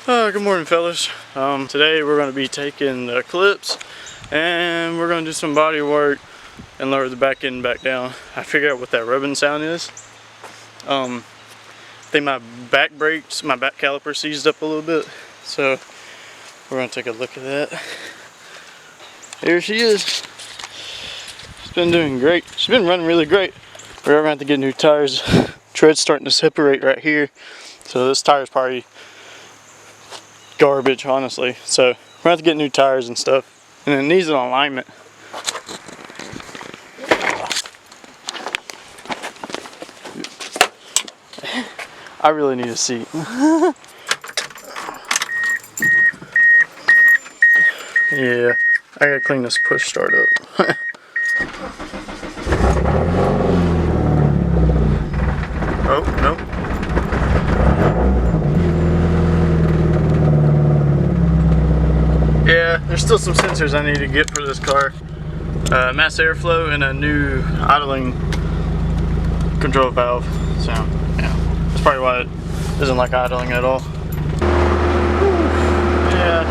Good morning, fellas. Today we're going to be taking the Eclipse and we're going to do some body work and lower the back end back down. I figured out what that rubbing sound is. I think my back brakes, my back caliper seized up a little bit, so we're going to take a look at that. Here she is. She's been doing great. She's been running really great. We're going to have to get new tires. Tread's starting to separate right here, so this tire's probably garbage, honestly. So we're gonna have to get new tires and stuff, and it needs an alignment. I really need a seat. Yeah, I gotta clean this push start up. Oh, nope. Yeah, there's still some sensors I need to get for this car. Mass airflow and a new idling control valve. So, yeah, that's probably why it doesn't like idling at all. Yeah,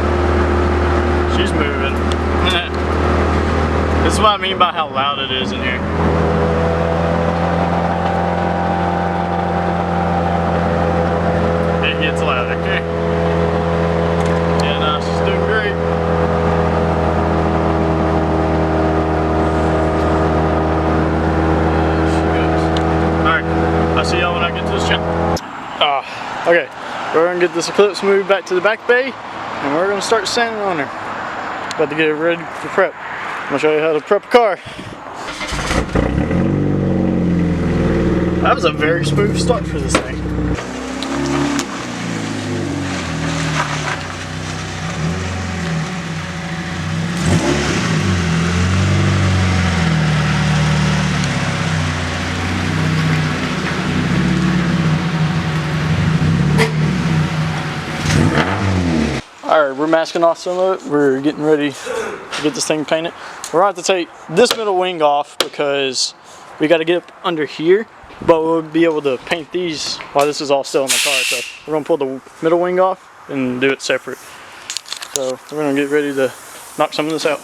she's moving. This is what I mean by how loud it is in here. It gets loud, okay? And she's doing great. I'll see y'all when I get to this channel. Okay, we're gonna get this Eclipse moved back to the back bay and we're gonna start sanding on her. About to get it ready for prep. I'm gonna show you how to prep a car. That was a very smooth start for this thing. Alright, we're masking off some of it. We're getting ready to get this thing painted. We're going to have to take this middle wing off because we got to get up under here, but we'll be able to paint these while this is all still in the car. So we're going to pull the middle wing off and do it separate. So we're going to get ready to knock some of this out.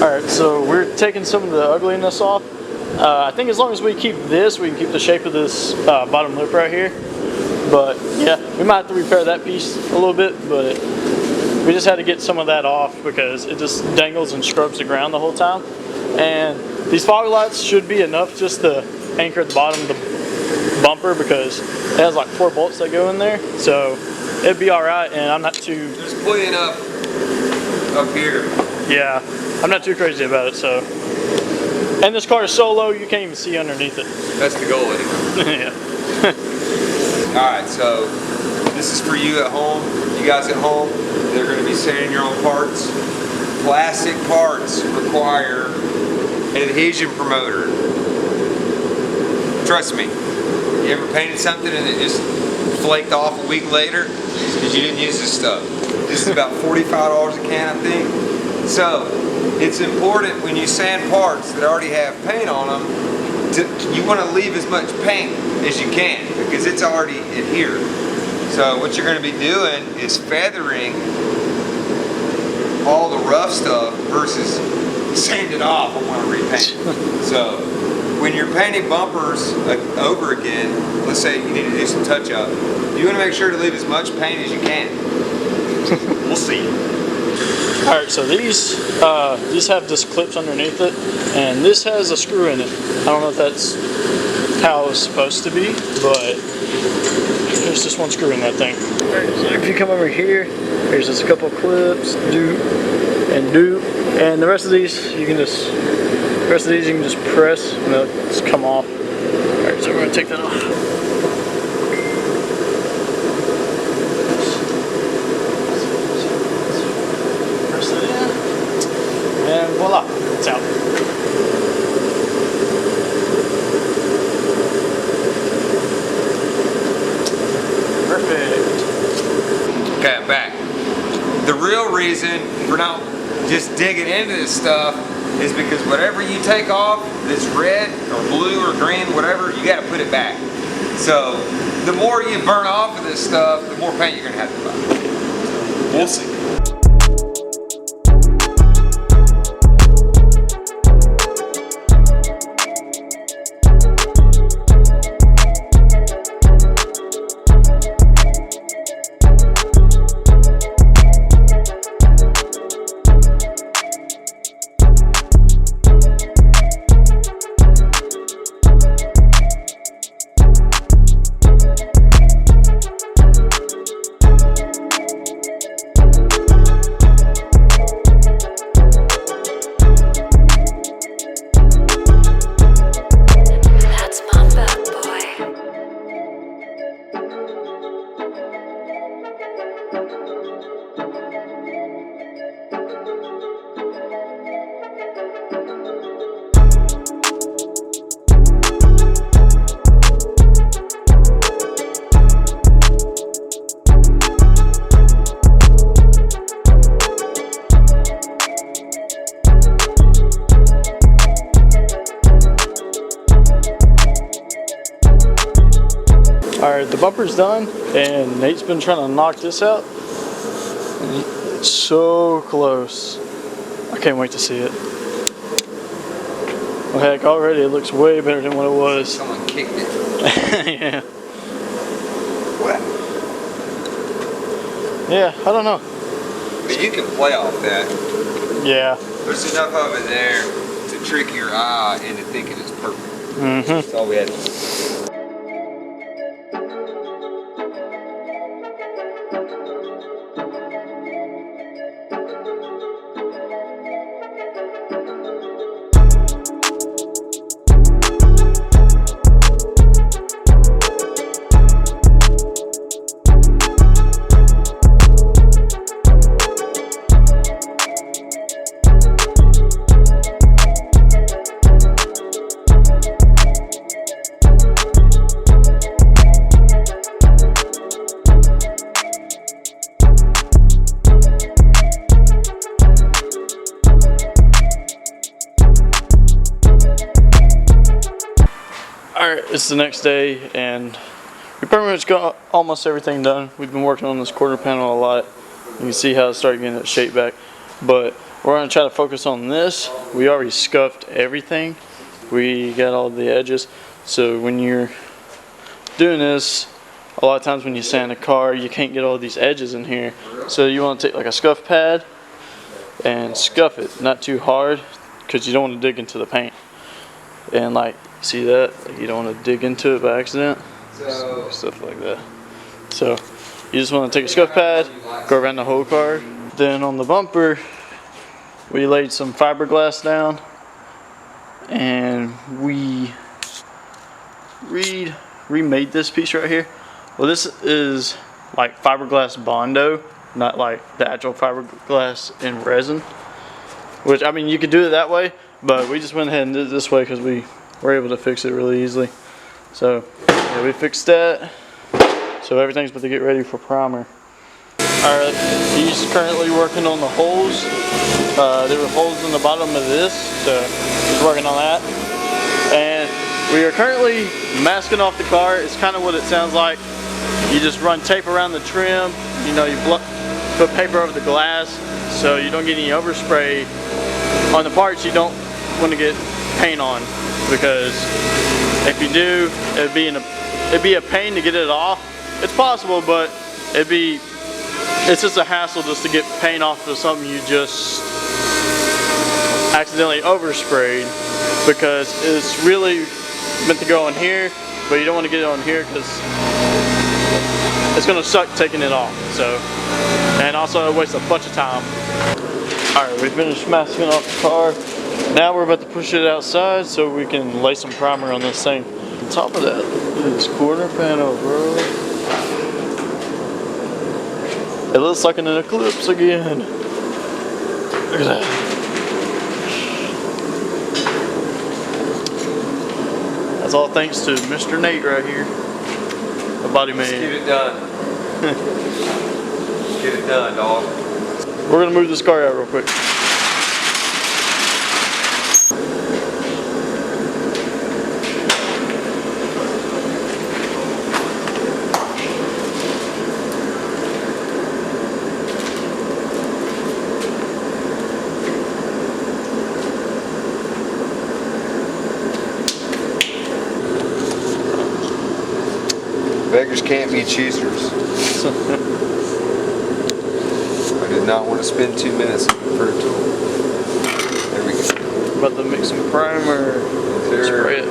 Alright, so we're taking some of the ugliness off. I think as long as we keep this, we can keep the shape of this bottom lip right here. But yeah, we might have to repair that piece a little bit, but we just had to get some of that off because it just dangles and scrubs the ground the whole time. And these fog lights should be enough just to anchor at the bottom of the bumper because it has like 4 bolts that go in there. So it'd be alright, and I'm not too... There's plenty enough up here. Yeah. I'm not too crazy about it, so. And this car is so low you can't even see underneath it. That's the goal anyway. Yeah. Alright, so this is for you at home, you guys at home. They're going to be sanding your own parts. Plastic parts require an adhesion promoter. Trust me. You ever painted something and it just flaked off a week later? Because you didn't use this stuff. This is about $45 a can, I think. So, it's important when you sand parts that already have paint on them, you want to leave as much paint as you can because it's already adhered. So what you're going to be doing is feathering all the rough stuff versus sand it off and want to repaint. So when you're painting bumpers over again, let's say you need to do some touch up, you want to make sure to leave as much paint as you can. We'll see. Alright, so these have this clips underneath it, and this has a screw in it. I don't know if that's how it's supposed to be, but there's just one screw in that thing. Alright, so if you come over here, there's just a couple of clips, and the rest of these you can just press and they'll just come off. Alright, so we're gonna take that off. And voila, it's out. Perfect. Okay, I'm back. The real reason we're not just digging into this stuff is because whatever you take off that's red or blue or green, whatever, you got to put it back. So the more you burn off of this stuff, the more paint you're going to have to buy. So, we'll see. Alright, the bumper's done, and Nate's been trying to knock this out. It's so close. I can't wait to see it. Well, heck, already it looks way better than what it was. Someone kicked it. Yeah. What? Yeah, I don't know. But you can play off that. Yeah. There's enough of it there to trick your eye into thinking it's perfect. Mm-hmm. That's all we had to do. Alright, it's the next day, and we pretty much got almost everything done. We've been working on this quarter panel a lot. You can see how it started getting its shape back. But we're going to try to focus on this. We already scuffed everything. We got all the edges. So when you're doing this, a lot of times when you sand a car, you can't get all these edges in here. So you want to take like a scuff pad and scuff it, not too hard, because you don't want to dig into the paint. And like, see that? You don't want to dig into it by accident. Stuff like that. So you just want to take a scuff pad, go around the whole car. Then on the bumper, we laid some fiberglass down, and we remade this piece right here. Well, this is like fiberglass Bondo, not like the actual fiberglass in resin. Which, I mean, you could do it that way, but we just went ahead and did it this way because we were able to fix it really easily. So yeah, we fixed that. So everything's about to get ready for primer. Alright, he's currently working on the holes. There were holes in the bottom of this, so he's working on that. And we are currently masking off the car. It's kind of what it sounds like. You just run tape around the trim. You know, you put paper over the glass so you don't get any overspray on the parts you don't want to get paint on, because if you do, it'd be a pain to get it off. It's possible, but it'd be it's just a hassle just to get paint off of something you just accidentally oversprayed, because it's really meant to go on here, but you don't want to get it on here because it's going to suck taking it off. So, and also it wastes a bunch of time. Alright, we finished masking off the car. Now we're about to push it outside so we can lay some primer on this thing. On top of that, look at this quarter panel, bro. It looks like an Eclipse again. Look at that. That's all thanks to Mr. Nate right here. The body man. Let's get it done. Get it done, dog. We're gonna move this car out real quick. Beggars can't be choosers. I did not want to spend 2 minutes looking for a tool. There we go. About to mix some primer. Spray it.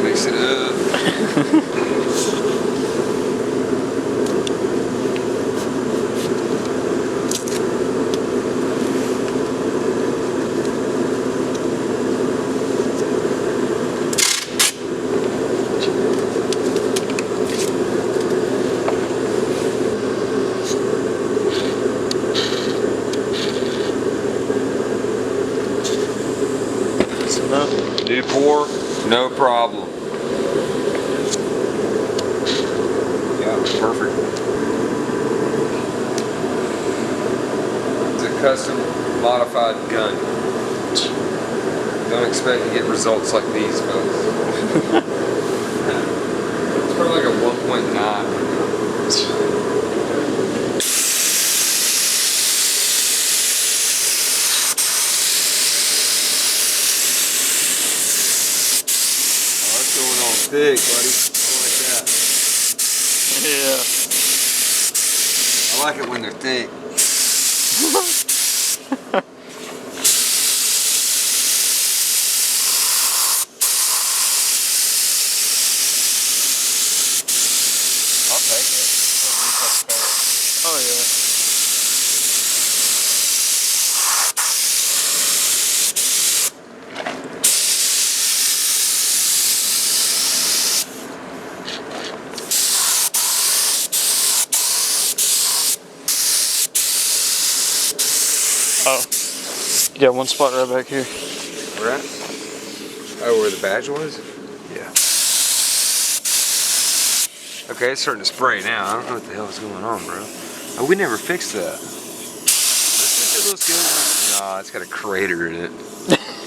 Mix it up. Do pour, no problem. Yeah, perfect. It's a custom modified gun. Don't expect to get results like these, folks. It's probably like a 1.9. Thick, buddy. I like that. Yeah. I like it when they're thick. I'll take it. Oh yeah. Oh, you got one spot right back here. Where at? Oh, where the badge was? Yeah. Okay, it's starting to spray now. I don't know what the hell is going on, bro. Oh, we never fixed that. Let's get that little skin. Nah, it's got a crater in it.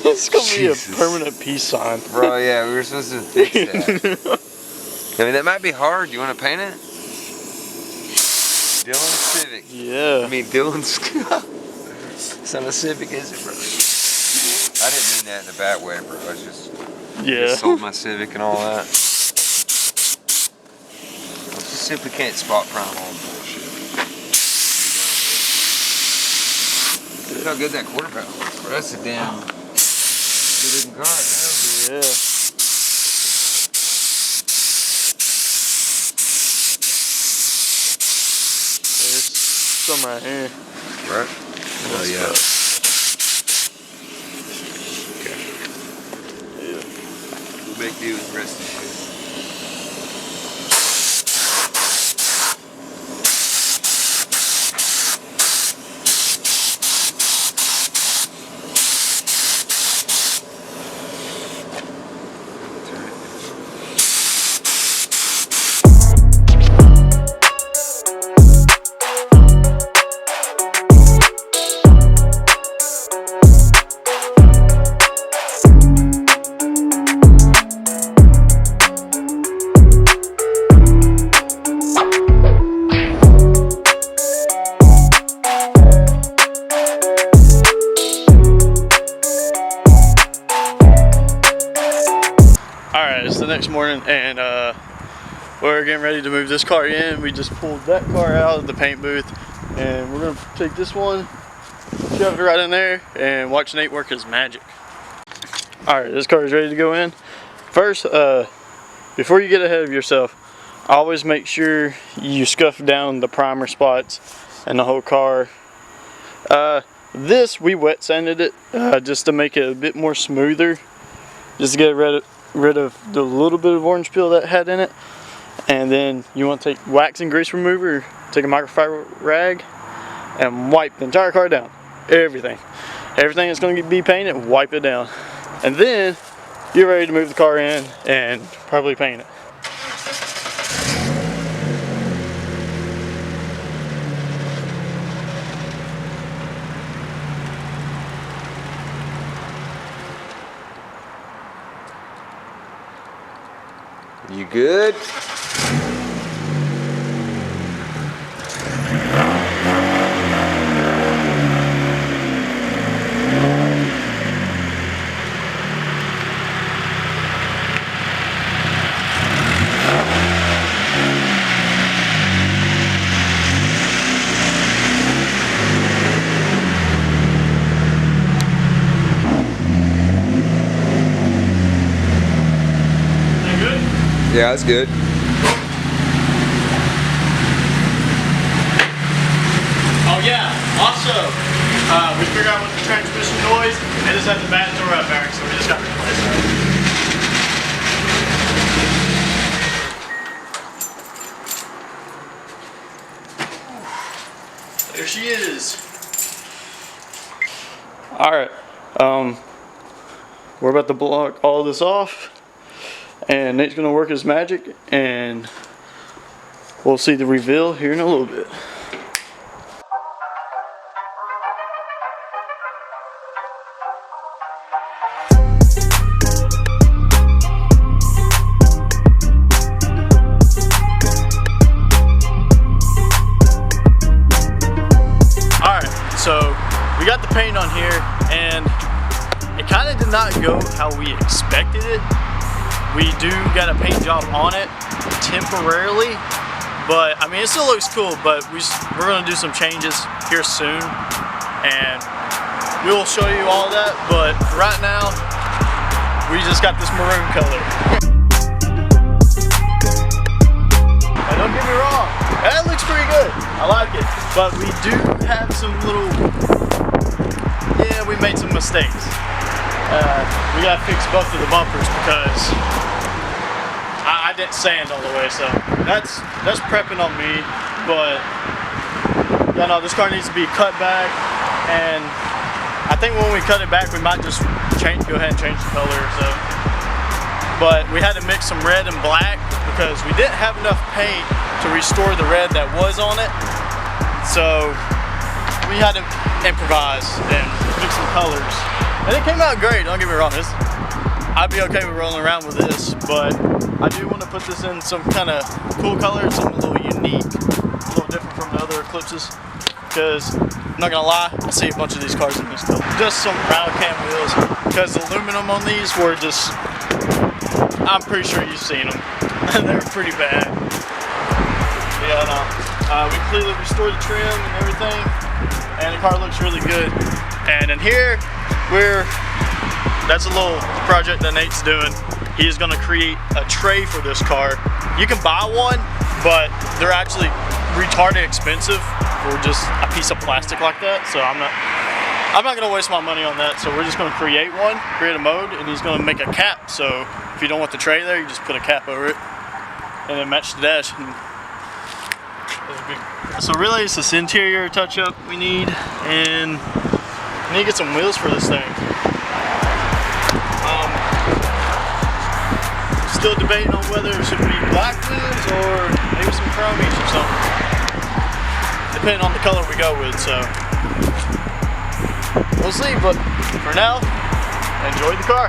It's gonna be a permanent peace sign. Bro, yeah, we were supposed to fix that. I mean, that might be hard. Do you want to paint it? Dylan Civic. Yeah. I mean, Dylan's... It's not a Civic, is it, bro? I didn't mean that in a bad way, bro. I just sold my Civic and all that. I just simply can't spot prime all bullshit. Look how good that quarter pound looks, bro. That's a damn good looking car, man. Yeah. There's some right here. Right? Oh, yeah. Okay. Yeah. We'll make do with the rest of the shit. Alright, it's the next morning and we're getting ready to move this car in. We just pulled that car out of the paint booth, and we're gonna take this one, shove it right in there, and watch Nate work his magic. All right, this car is ready to go in. First, before you get ahead of yourself, always make sure you scuff down the primer spots and the whole car. This, we wet sanded it just to make it a bit more smoother, just to get rid of the little bit of orange peel that had in it. And then you want to take wax and grease remover, take a microfiber rag, and wipe the entire car down. Everything that's going to be painted, wipe it down. And then you're ready to move the car in and probably paint it. You good? Yeah, that's good. Oh yeah, also, we figured out what the transmission noise, it just had the bad door up bearing, so we just got to replace that. There she is. Alright, we're about to block all this off. And Nate's gonna work his magic, and we'll see the reveal here in a little bit. Alright, so we got the paint on here, and it kind of did not go how we expected it. We do got a paint job on it temporarily, but I mean it still looks cool, but we're gonna do some changes here soon, and we will show you all that, but right now we just got this maroon color. Now, don't get me wrong, that looks pretty good, I like it, but we do have some little, yeah, we made some mistakes. We gotta fix both of the bumpers because I didn't sand all the way, so that's prepping on me. But yeah, no, this car needs to be cut back, and I think when we cut it back, we might just go ahead and change the color. So, but we had to mix some red and black because we didn't have enough paint to restore the red that was on it. So we had to improvise and mix some colors. And it came out great, don't get me wrong. I'd be okay with rolling around with this, but I do want to put this in some kind of cool color, something a little unique, a little different from the other Eclipses. Because, I'm not gonna lie, I see a bunch of these cars in this color. Just some round cam wheels, because the aluminum on these were just, I'm pretty sure you've seen them. They were pretty bad. Yeah, no. We completely restored the trim and everything, and the car looks really good. And in here, that's a little project that Nate's doing. He is gonna create a tray for this car. You can buy one, but they're actually retarded expensive for just a piece of plastic like that. So I'm not gonna waste my money on that. So we're just gonna create a mold, and he's gonna make a cap. So if you don't want the tray there, you just put a cap over it, and then match the dash. So really, it's this interior touch-up we need, and we need to get some wheels for this thing. Still debating on whether it should be black wheels or maybe some chromies or something, depending on the color we go with. So we'll see, but for now, enjoy the car.